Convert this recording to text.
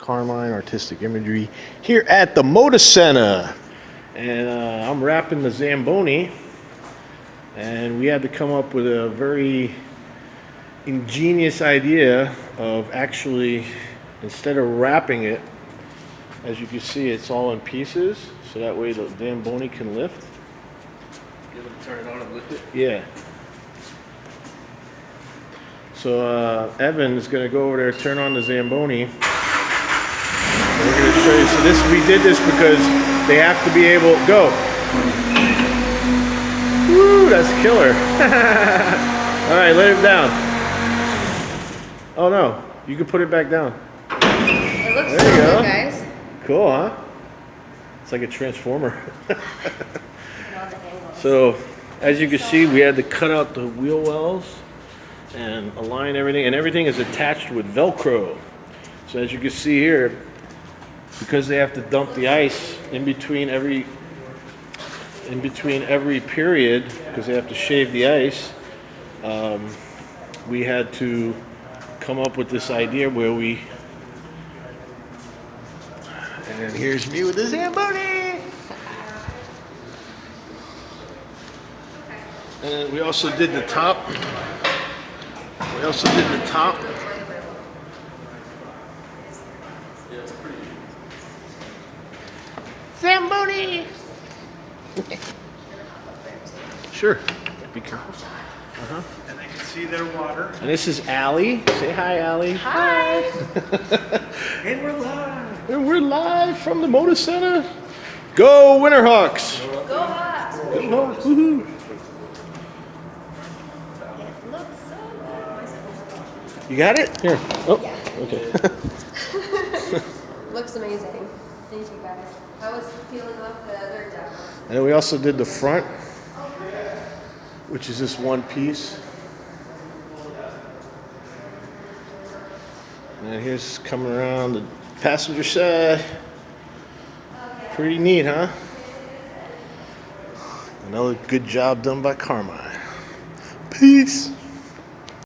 Carmine Artistic Imagery here at the Moda Center. And I'm wrapping the Zamboni. And we had to come up with a very ingenious idea of actually, instead of wrapping it, as you can see, it's all in pieces. So that way the Zamboni can lift. You able to turn it on and lift it? Yeah. So Evan is going to go over there, turn on the Zamboni. And we're going to show you. So we did this because they have to be able to go. Woo, that's killer. All right, let it down. Oh no, you can put it back down. It looks There so you go. good, guys. Cool, huh? It's like a transformer. So, as you can see, we had to cut out the wheel wells and align everything, and everything is attached with Velcro. So as you can see here, because they have to dump the ice in between every period, because they have to shave the ice, we had to come up with this idea where we, and here's me with the Zamboni. And we also did the top. Yeah, it's pretty. Zamboni! Sure. Be careful. And they can see their water. And this is Allie. Say hi, Allie. Hi. And we're live. And we're live from the Moda Center. Go Winterhawks! Go Hawks. Go Hawks! Woohoo! It looks so good. You got it? Here. Oh, okay. Looks amazing. Thank you, guys. How was peeling off the other demos? And then we also did the front, which is this one piece. And then here's coming around the passenger side. Pretty neat, huh? Another good job done by Carmine. Peace.